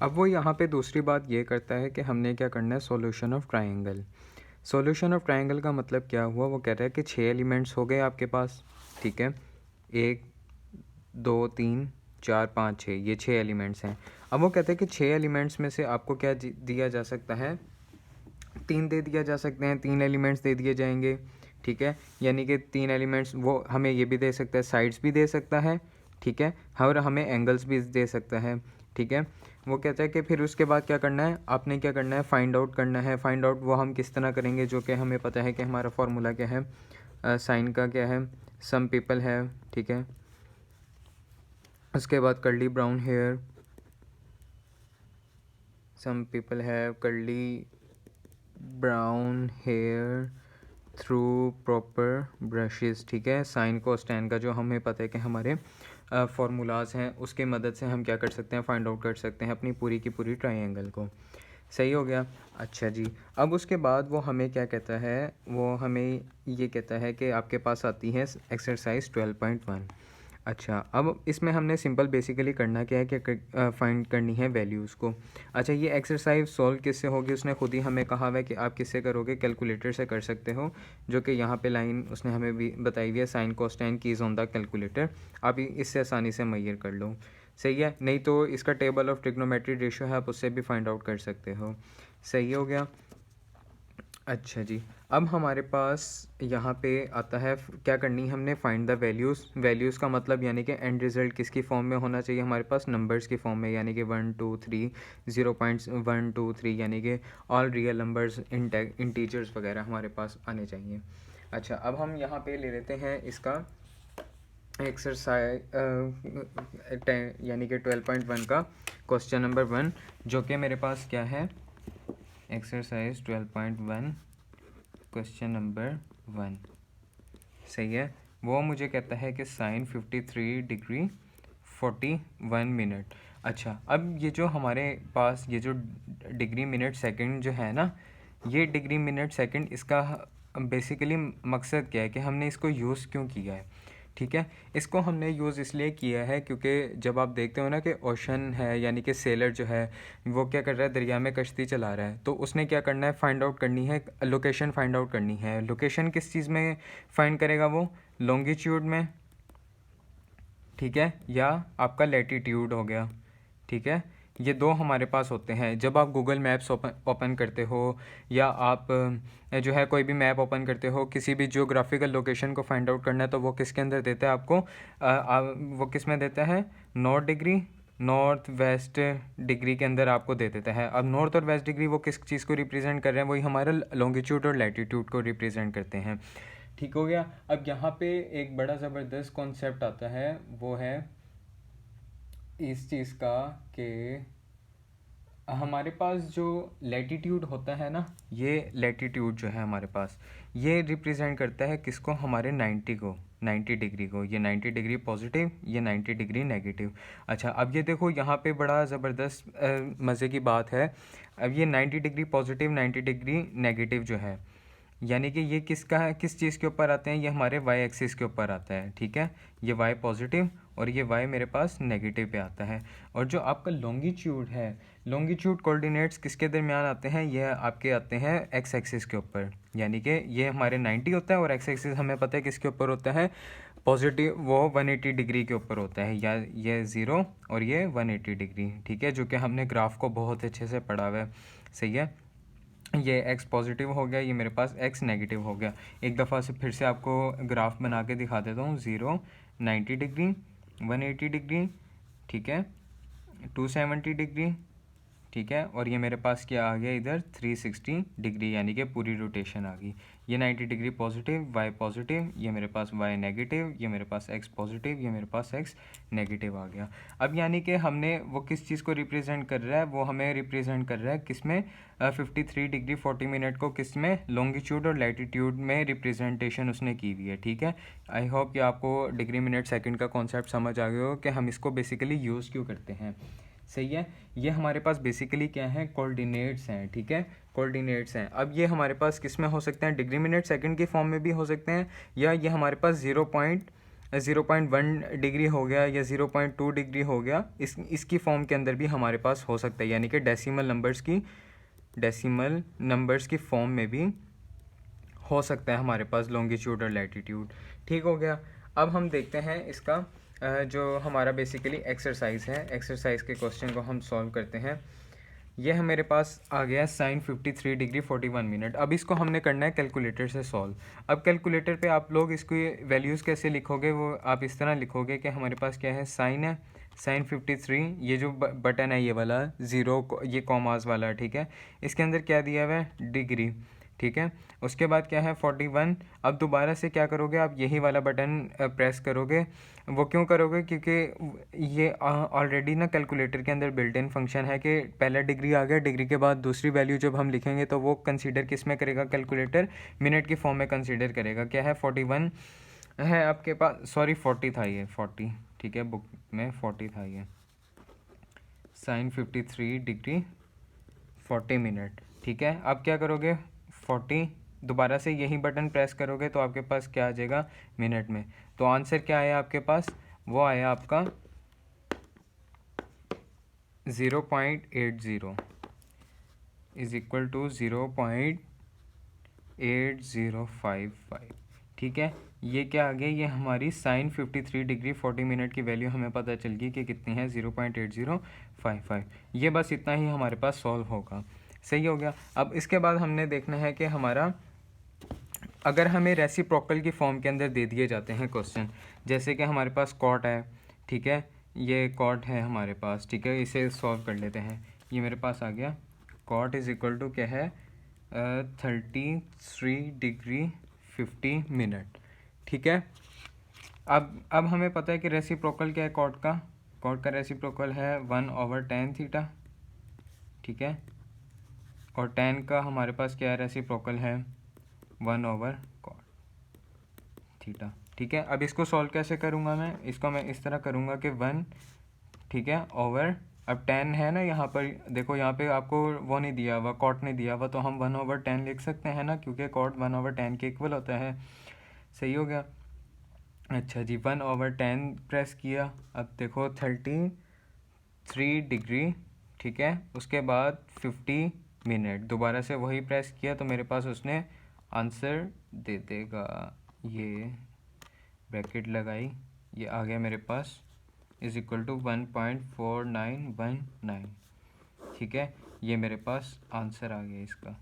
अब वो यहाँ पे दूसरी बात ये करता है कि हमने क्या करना है, solution of triangle. Solution of triangle का मतलब क्या हुआ, वो कह रहा है कि 6 एलिमेंट्स हो गए आपके पास, ठीक है, 1 2 3 4 5 6, ये 6 एलिमेंट्स हैं। अब वो कहते हैं कि 6 एलिमेंट्स में से आपको क्या दिया जा सकता है, 3 दे दिया जा सकते हैं, 3 एलिमेंट्स दे दिए जाएंगे, ठीक है। यानी कि 3 एलिमेंट्स वो हमें ये भी दे सकता है, साइड्स भी दे सकता है, ठीक है, और हमें एंगल्स भी दे सकता है, ठीक है। वो कहता है कि फिर उसके बाद क्या करना है, आपने क्या करना है, फाइंड आउट करना है। फाइंड आउट वो हम किस तरह करेंगे, जो कि हमें पता है कि हमारा फार्मूला क्या है, साइन का क्या है, सम पीपल है, ठीक है। उसके बाद curly brown hair, some people have curly brown hair through proper brushes, ठीक है। साइन को स्टैन का जो हमें पता है कि हमारे फार्मूलाज हैं, उसकी मदद से हम क्या कर सकते हैं, फाइंड आउट कर सकते हैं अपनी पूरी की पूरी ट्रायंगल को। सही हो गया। अच्छा जी, अब उसके बाद वो हमें क्या कहता है, वो हमें ये कहता है कि आपके पास आती है एक्सरसाइज 12.1। अच्छा, अब इसमें हमने सिंपल बेसिकली करना क्या है कि फाइंड करनी है वैल्यूज़ को। अच्छा, ये एक्सरसाइज सॉल्व किससे होगी, उसने खुद ही हमें कहा हुआ है कि आप किससे करोगे, कैलकुलेटर से कर सकते हो, जो कि यहाँ पे लाइन उसने हमें भी बताई हुई है, sine cosine keys on the calculator. आप इससे आसानी से मैयर कर लो, सही है। नहीं तो इसका टेबल ऑफ ट्रिग्नोमेट्री रेशियो है, आप उससे भी फाइंड आउट कर सकते हो। सही हो गया। अच्छा जी, अब हमारे पास यहाँ पे आता है क्या करनी है हमने, फाइंड द वैल्यूज़। वैल्यूज़ का मतलब यानी कि एंड रिज़ल्ट किसकी फॉर्म में होना चाहिए हमारे पास, नंबर्स की फॉर्म में, यानी कि 1 2 3 0.1 2 3, यानी कि ऑल रियल नंबर्स, इंटीजर्स वगैरह हमारे पास आने चाहिए। अच्छा, अब हम यहाँ पे ले लेते हैं इसका एक्सरसाइज यानी कि 12.1 का क्वेश्चन नंबर 1, जो कि मेरे पास क्या है, एक्सरसाइज 12.1 क्वेश्चन नंबर 1, सही है। वो मुझे कहता है कि साइन 53 डिग्री 41 मिनट। अच्छा, अब ये जो हमारे पास ये जो डिग्री मिनट सेकंड जो है ना, ये डिग्री मिनट सेकंड, इसका बेसिकली मकसद क्या है कि हमने इसको यूज़ क्यों किया है, ठीक है। इसको हमने यूज़ इसलिए किया है क्योंकि जब आप देखते हो ना कि ओशन है, यानी कि सेलर जो है वो क्या कर रहा है, दरिया में कश्ती चला रहा है, तो उसने क्या करना है, फाइंड आउट करनी है, लोकेशन फाइंड आउट करनी है। लोकेशन किस चीज़ में फाइंड करेगा वो, लॉन्गिट्यूड में, ठीक है, या आपका लैटिट्यूड हो गया, ठीक है। ये दो हमारे पास होते हैं जब आप गूगल मैप्स ओपन करते हो, या आप जो है कोई भी मैप ओपन करते हो, किसी भी जियोग्राफिकल लोकेशन को फाइंड आउट करना है, तो वो किसके अंदर देता है आपको, वो किस में देता है, north degree, north west degree के अंदर आपको दे देता है। अब नॉर्थ और वेस्ट डिग्री वो किस चीज़ को रिप्रेजेंट कर रहे हैं, वही हमारा लॉन्गिट्यूड और लैटिट्यूड को रिप्रेजेंट करते हैं, ठीक हो गया। अब यहाँ पे एक बड़ा ज़बरदस्त कॉन्सेप्ट आता है, वो है इस चीज़ का कि हमारे पास जो लैटिट्यूड होता है ना, ये लैटिट्यूड जो है हमारे पास, ये रिप्रेजेंट करता है किसको, हमारे 90 को, 90 डिग्री को। ये 90 डिग्री पॉजिटिव, ये 90 डिग्री नेगेटिव। अच्छा, अब ये देखो यहाँ पे बड़ा ज़बरदस्त मज़े की बात है। अब ये 90 डिग्री पॉजिटिव, 90 डिग्री नेगेटिव जो है, यानी कि ये किसका है, किस चीज़ के ऊपर आते हैं, ये हमारे वाई एक्सिस के ऊपर आता है, ठीक है। ये वाई पॉजिटिव और ये वाई मेरे पास नेगेटिव पे आता है। और जो आपका लॉन्गिट्यूड है, लॉन्गिट्यूड कोऑर्डिनेट्स किसके दरमियान आते हैं, ये आपके आते हैं एक्स एक्सिस के ऊपर, यानी कि ये हमारे 90 होता है और एक्स एक्सिस हमें पता है किसके ऊपर होता है, पॉजिटिव, वो 180 डिग्री के ऊपर होता है, या ये 0 और ये 180 डिग्री, ठीक है, जो कि हमने ग्राफ को बहुत अच्छे से पढ़ा हुआ है, सही है। ये x पॉजिटिव हो गया, ये मेरे पास x नेगेटिव हो गया। एक दफ़ा से फिर से आपको ग्राफ बना के दिखा देता हूँ, 0 90 डिग्री 180 डिग्री, ठीक है, 270 डिग्री, ठीक है, और ये मेरे पास क्या आ गया इधर 360 डिग्री, यानी कि पूरी रोटेशन आ गई। ये 90 डिग्री पॉजिटिव, वाई पॉजिटिव, ये मेरे पास वाई नेगेटिव, ये मेरे पास एक्स पॉजिटिव, ये मेरे पास एक्स नेगेटिव आ गया। अब यानी कि हमने वो किस चीज़ को रिप्रेजेंट कर रहा है, वो हमें रिप्रेजेंट कर रहा है किस में, 53 डिग्री 40 मिनट को किस में, लॉन्गिट्यूड और लैटिट्यूड में रिप्रेजेंटेशन उसने की हुई है, ठीक है। आई होप कि आपको डिग्री मिनट सेकंड का कॉन्सेप्ट समझ आ गया हो कि हम इसको बेसिकली यूज़ क्यों करते हैं, सही है। ये हमारे पास बेसिकली क्या है, कोऑर्डिनेट्स हैं, ठीक है, कोऑर्डिनेट्स हैं। अब ये हमारे पास किस में हो सकते हैं, डिग्री मिनट सेकंड की फॉर्म में भी हो सकते हैं, या ये हमारे पास 0.1 डिग्री हो गया या 0.2 डिग्री हो गया, इसकी फॉर्म के अंदर भी हमारे पास हो सकता है, यानी कि डेसिमल नंबर्स की फॉर्म में भी हो सकता है हमारे पास लॉन्गिट्यूड और लैटिट्यूड। ठीक हो गया। अब हम देखते हैं इसका जो हमारा बेसिकली एक्सरसाइज है, एक्सरसाइज के क्वेश्चन को हम सॉल्व करते हैं। ये है मेरे पास आ गया sin 53 डिग्री 41 मिनट। अब इसको हमने करना है कैलकुलेटर से सॉल्व। अब कैलकुलेटर पे आप लोग इसकी वैल्यूज़ कैसे लिखोगे, वो आप इस तरह लिखोगे कि हमारे पास क्या है, साइन है, sin 53, ये जो बटन है ये वाला ज़ीरो, ये कॉमास वाला, ठीक है। इसके अंदर क्या दिया हुआ है, डिग्री, ठीक है। उसके बाद क्या है 41। अब दोबारा से क्या करोगे, आप यही वाला बटन प्रेस करोगे। वो क्यों करोगे, क्योंकि ये ऑलरेडी ना कैलकुलेटर के अंदर बिल्ट इन फंक्शन है कि पहला डिग्री आ गया, डिग्री के बाद दूसरी वैल्यू जब हम लिखेंगे तो वो कंसीडर किस में करेगा, कैलकुलेटर मिनट की फॉर्म में कंसीडर करेगा। क्या है 41 है आपके पास, सॉरी 40 था ये, 40, ठीक है, बुक में 40 था ये, sin 53 डिग्री 40 मिनट, ठीक है। अब क्या करोगे 40, दोबारा से यही बटन प्रेस करोगे तो आपके पास क्या आ जाएगा, मिनट में। तो आंसर क्या आया आपके पास, वो आया आपका 0.80 इज इक्वल टू 0.8055, ठीक है। ये क्या आ गया, ये हमारी sin 53 डिग्री 40 मिनट की वैल्यू हमें पता चल गई कि कितनी है, 0.8055। ये बस इतना ही हमारे पास सॉल्व होगा। सही हो गया। अब इसके बाद हमने देखना है कि हमारा अगर हमें रेसिप्रोकल की फॉर्म के अंदर दे दिए जाते हैं क्वेश्चन, जैसे कि हमारे पास कॉट है, ठीक है, ये कॉट है हमारे पास, ठीक है, इसे सॉल्व कर लेते हैं। ये मेरे पास आ गया, कॉट इज़ इक्वल टू क्या है, 33 डिग्री 50 मिनट, ठीक है। अब हमें पता है कि रेसिप्रोकल क्या है कॉट का रेसिप्रोकल है 1/tan थीटा, ठीक है, और tan का हमारे पास क्या है, रेसिप्रोकल है 1/cot थीटा, ठीक है। अब इसको सॉल्व कैसे करूँगा मैं, इसको मैं इस तरह करूँगा कि 1, ठीक है, ओवर, अब tan है ना यहाँ पर, देखो यहाँ पे आपको वो नहीं दिया हुआ, cot नहीं दिया हुआ, तो हम 1/tan लिख सकते हैं ना, क्योंकि cot 1/tan के इक्वल होता है। सही हो गया। अच्छा जी, 1/tan प्रेस किया। अब देखो 33 डिग्री, ठीक है, उसके बाद 50 मिनट, दोबारा से वही प्रेस किया तो मेरे पास उसने आंसर दे देगा। ये ब्रैकेट लगाई, ये आ गया मेरे पास इज़ इक्वल टू 1.4919, ठीक है। ये मेरे पास आंसर आ गया इसका।